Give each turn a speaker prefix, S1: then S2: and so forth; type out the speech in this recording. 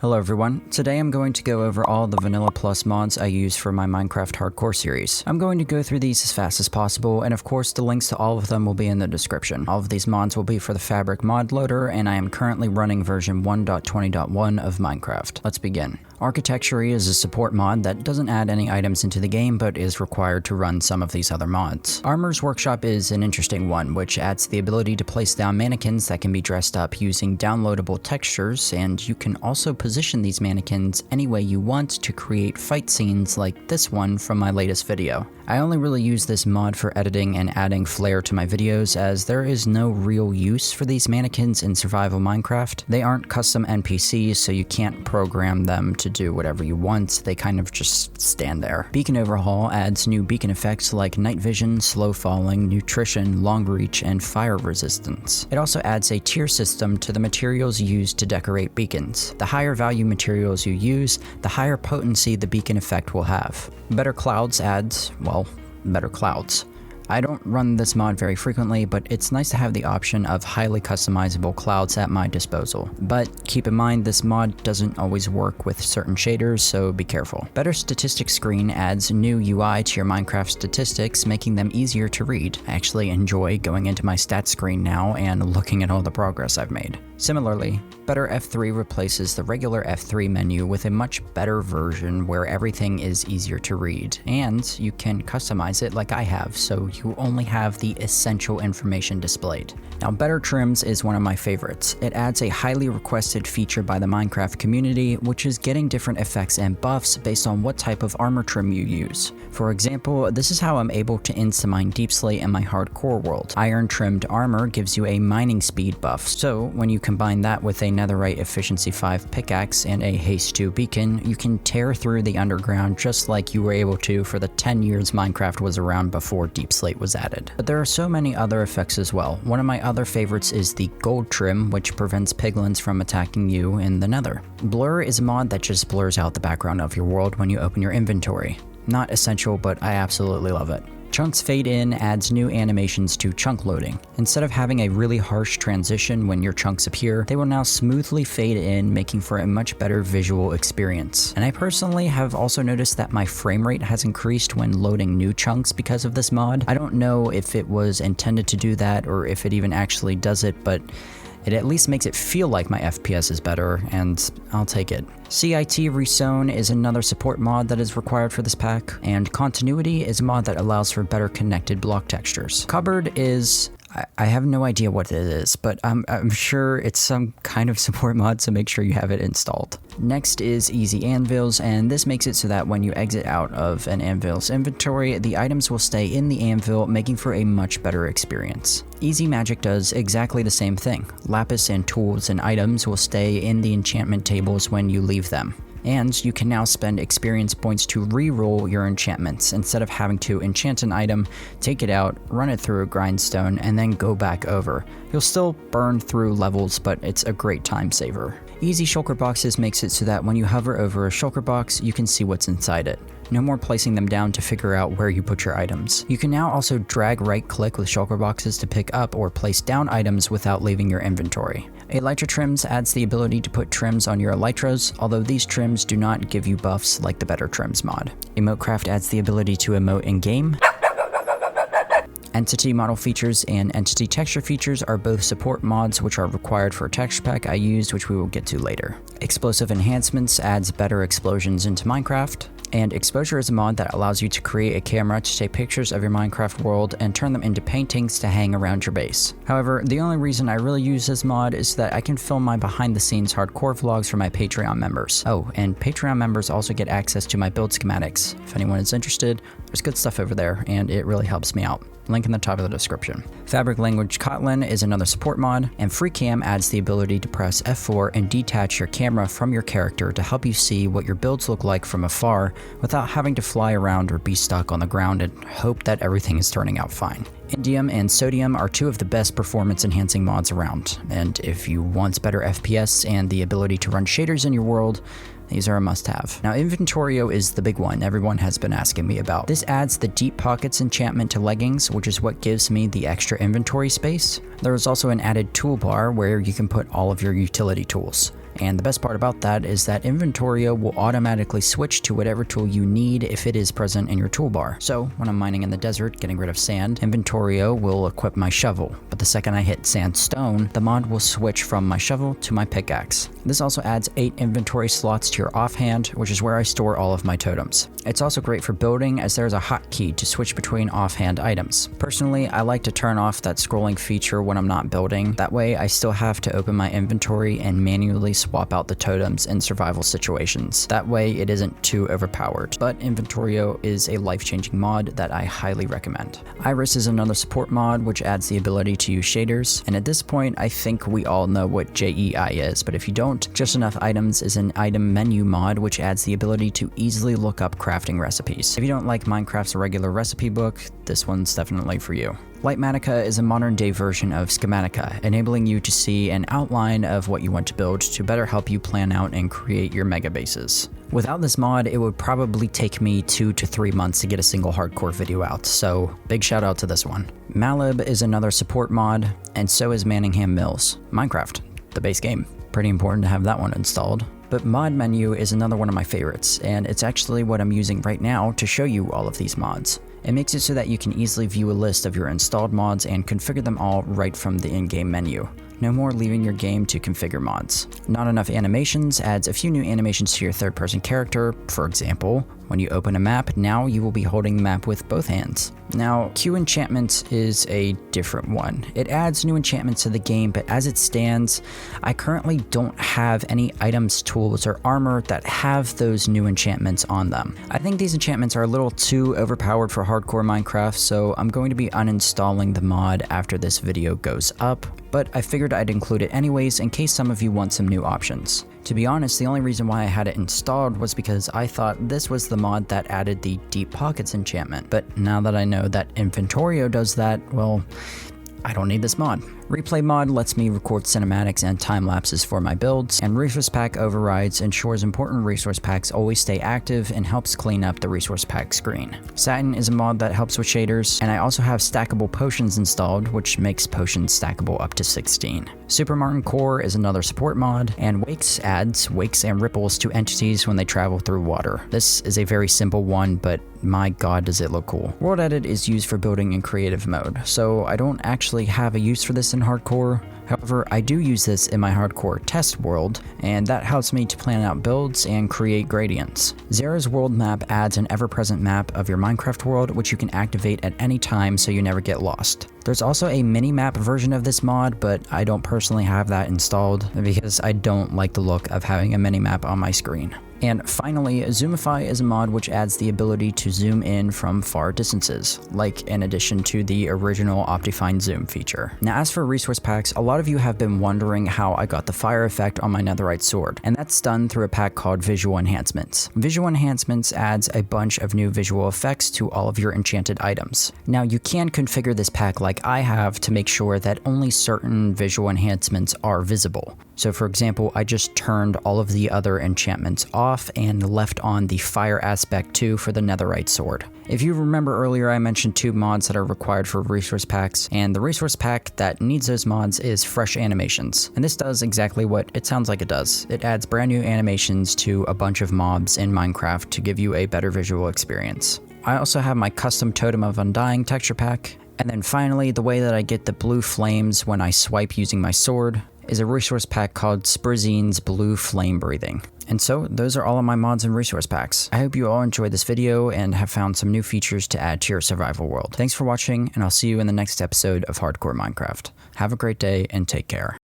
S1: Hello everyone, today I'm going to go over all the Vanilla Plus mods I use for my Minecraft Hardcore series. I'm going to go through these as fast as possible, and of course the links to all of them will be in the description. All of these mods will be for the Fabric mod loader, and I am currently running version 1.20.1 of Minecraft. Let's begin. Architecture is a support mod that doesn't add any items into the game, but is required to run some of these other mods. Armor's Workshop is an interesting one, which adds the ability to place down mannequins that can be dressed up using downloadable textures, and you can also position these mannequins any way you want to create fight scenes like this one from my latest video. I only really use this mod for editing and adding flair to my videos, as there is no real use for these mannequins in survival Minecraft. They aren't custom NPCs, so you can't program them to do whatever you want, they kind of just stand there. Beacon Overhaul adds new beacon effects like night vision, slow falling, nutrition, long reach, and fire resistance. It also adds a tier system to the materials used to decorate beacons. The higher value materials you use, the higher potency the beacon effect will have. Better Clouds adds, well, better clouds. I don't run this mod very frequently, but it's nice to have the option of highly customizable clouds at my disposal. But keep in mind, this mod doesn't always work with certain shaders, so be careful. Better Statistics screen adds new UI to your Minecraft statistics, making them easier to read. I actually enjoy going into my stats screen now and looking at all the progress I've made. Similarly, Better F3 replaces the regular F3 menu with a much better version where everything is easier to read, and you can customize it like I have, so you only have the essential information displayed. Now, Better Trims is one of my favorites. It adds a highly requested feature by the Minecraft community, which is getting different effects and buffs based on what type of armor trim you use. For example, this is how I'm able to insta-mine deep slate in my hardcore world. Iron trimmed armor gives you a mining speed buff, so when you combine that with a netherite efficiency 5 pickaxe and a haste 2 beacon, you can tear through the underground just like you were able to for the 10 years Minecraft was around before deep slate was added. But there are so many other effects as well. One of my other favorites is the gold trim, which prevents piglins from attacking you in the nether. Blur is a mod that just blurs out the background of your world when you open your inventory. Not essential, but I absolutely love it. Chunks Fade In adds new animations to chunk loading. Instead of having a really harsh transition when your chunks appear, they will now smoothly fade in, making for a much better visual experience. And I personally have also noticed that my frame rate has increased when loading new chunks because of this mod. I don't know if it was intended to do that or if it even actually does it, but it at least makes it feel like my FPS is better, and I'll take it. CIT Resewn is another support mod that is required for this pack, and Continuity is a mod that allows for better connected block textures. Cupboard is... I have no idea what it is, but I'm sure it's some kind of support mod, so make sure you have it installed. Next is Easy Anvils, and this makes it so that when you exit out of an anvil's inventory, the items will stay in the anvil, making for a much better experience. Easy Magic does exactly the same thing. Lapis and tools and items will stay in the enchantment tables when you leave them. And you can now spend experience points to re-roll your enchantments instead of having to enchant an item, take it out, run it through a grindstone, and then go back over. You'll still burn through levels, but it's a great time saver. Easy Shulker Boxes makes it so that when you hover over a shulker box, you can see what's inside it. No more placing them down to figure out where you put your items. You can now also drag right-click with shulker boxes to pick up or place down items without leaving your inventory. Elytra Trims adds the ability to put trims on your elytras, although these trims do not give you buffs like the Better Trims mod. Emotecraft adds the ability to emote in-game. Entity model features and entity texture features are both support mods which are required for a texture pack I used, which we will get to later. Explosive Enhancements adds better explosions into Minecraft. And Exposure is a mod that allows you to create a camera to take pictures of your Minecraft world and turn them into paintings to hang around your base. However, the only reason I really use this mod is that I can film my behind the scenes hardcore vlogs for my Patreon members. Oh, and Patreon members also get access to my build schematics. If anyone is interested, there's good stuff over there and it really helps me out. Link in the top of the description. Fabric Language Kotlin is another support mod, and FreeCam adds the ability to press F4 and detach your camera from your character to help you see what your builds look like from afar without having to fly around or be stuck on the ground and hope that everything is turning out fine. Indium and Sodium are two of the best performance enhancing mods around, and if you want better FPS and the ability to run shaders in your world, these are a must-have. Now, Inventorio is the big one everyone has been asking me about. This adds the Deep Pockets enchantment to leggings, which is what gives me the extra inventory space. There is also an added toolbar where you can put all of your utility tools. And the best part about that is that Inventorio will automatically switch to whatever tool you need if it is present in your toolbar. So when I'm mining in the desert, getting rid of sand, Inventorio will equip my shovel. But the second I hit sandstone, the mod will switch from my shovel to my pickaxe. This also adds 8 inventory slots to your offhand, which is where I store all of my totems. It's also great for building as there's a hotkey to switch between offhand items. Personally, I like to turn off that scrolling feature when I'm not building. That way I still have to open my inventory and manually swap out the totems in survival situations. That way it isn't too overpowered. But Inventorio is a life-changing mod that I highly recommend. Iris is another support mod which adds the ability to use shaders, and at this point I think we all know what JEI is, but if you don't, Just Enough Items is an item menu mod which adds the ability to easily look up crafting recipes. If you don't like Minecraft's regular recipe book, this one's definitely for you. Lightmatica is a modern-day version of Schematica, enabling you to see an outline of what you want to build to better help you plan out and create your mega bases. Without this mod, it would probably take me 2 to 3 months to get a single hardcore video out, so big shout out to this one. Malib is another support mod, and so is Manningham Mills. Minecraft, the base game. Pretty important to have that one installed. But Mod Menu is another one of my favorites, and it's actually what I'm using right now to show you all of these mods. It makes it so that you can easily view a list of your installed mods and configure them all right from the in-game menu. No more leaving your game to configure mods. Not Enough Animations adds a few new animations to your third-person character. For example, when you open a map, now you will be holding the map with both hands. Now, Q Enchantments is a different one. It adds new enchantments to the game, but as it stands, I currently don't have any items, tools, or armor that have those new enchantments on them. I think these enchantments are a little too overpowered for hardcore Minecraft, so I'm going to be uninstalling the mod after this video goes up, but I figured I'd include it anyways in case some of you want some new options. To be honest, the only reason why I had it installed was because I thought this was the mod that added the Deep Pockets enchantment, but now that I know that Inventorio does that, well, I don't need this mod. Replay mod lets me record cinematics and time lapses for my builds, and resource pack overrides ensures important resource packs always stay active and helps clean up the resource pack screen. Satin is a mod that helps with shaders, and I also have stackable potions installed, which makes potions stackable up to 16. Super Martin Core is another support mod, and Wakes adds wakes and ripples to entities when they travel through water. This is a very simple one, but my god does it look cool. World Edit is used for building in creative mode, so I don't actually have a use for this in hardcore. However, I do use this in my hardcore test world, and that helps me to plan out builds and create gradients. Zera's world map adds an ever-present map of your Minecraft world, which you can activate at any time so you never get lost. There's also a mini-map version of this mod, but I don't personally have that installed because I don't like the look of having a mini-map on my screen. And finally, Zoomify is a mod which adds the ability to zoom in from far distances, like in addition to the original Optifine zoom feature. Now, as for resource packs, a lot of you have been wondering how I got the fire effect on my netherite sword, and that's done through a pack called Visual Enhancements. Visual Enhancements adds a bunch of new visual effects to all of your enchanted items. Now, you can configure this pack like I have to make sure that only certain visual enhancements are visible. So for example, I just turned all of the other enchantments off and left on the fire aspect too for the netherite sword. If you remember earlier, I mentioned 2 mods that are required for resource packs, and the resource pack that needs those mods is Fresh Animations. And this does exactly what it sounds like it does. It adds brand new animations to a bunch of mobs in Minecraft to give you a better visual experience. I also have my custom Totem of Undying texture pack. And then finally, the way that I get the blue flames when I swipe using my sword is a resource pack called Sprizzine's Blue Flame Breathing. And so, those are all of my mods and resource packs. I hope you all enjoyed this video and have found some new features to add to your survival world. Thanks for watching, and I'll see you in the next episode of Hardcore Minecraft. Have a great day and take care.